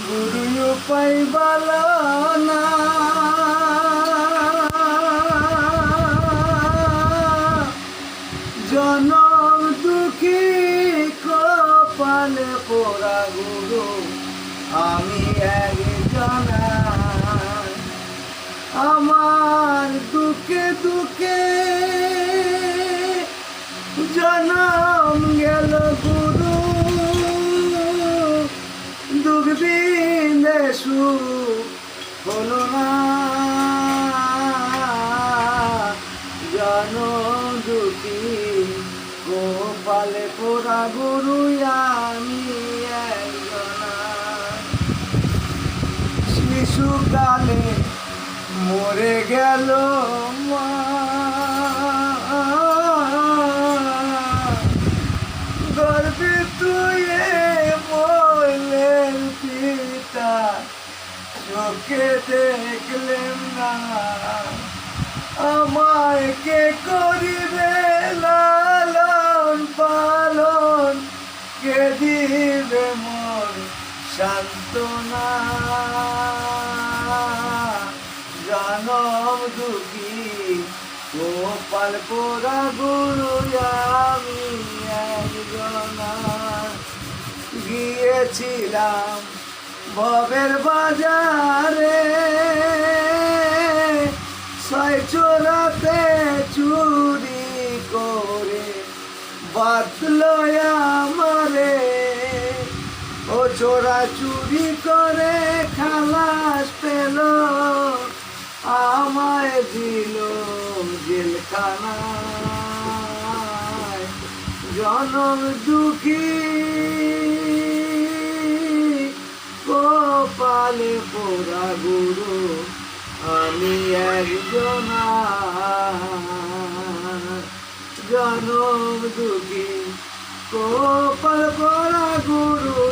গুরু পাইবাল না জনম দুঃখী কপালে পোড়া গুরু আমি একজন। আমার দুঃখে দুঃখে জনম গেল গুরু, দুঃখ বিন্দে সুখ হলো না। জনম দুঃখী গোপালে পোড়া গুরু আমি একজন। শিশুকালে মরে গেল মা, গর্বে তুয়ে বললেন পিতা, চোখে দেখলেন না। আমায় কে করিবে লালন পালন, কে দিবে মোর সান্ত্বনা। জনম দুঃখী গোপাল পোড়া গুরু আমি একজন। গিয়েছিলাম ভবের বাজারে, ছয় চোরাতে চুরি করে বাঁধলো আমারে। ও চোরা চুরি করে খালাস পেল, আমায় দিল জেলখানায়। জনম দুঃখী কপালে পোড়া গুরু আমি একজন। জনম দুঃখী কপাল পোড়া গুরু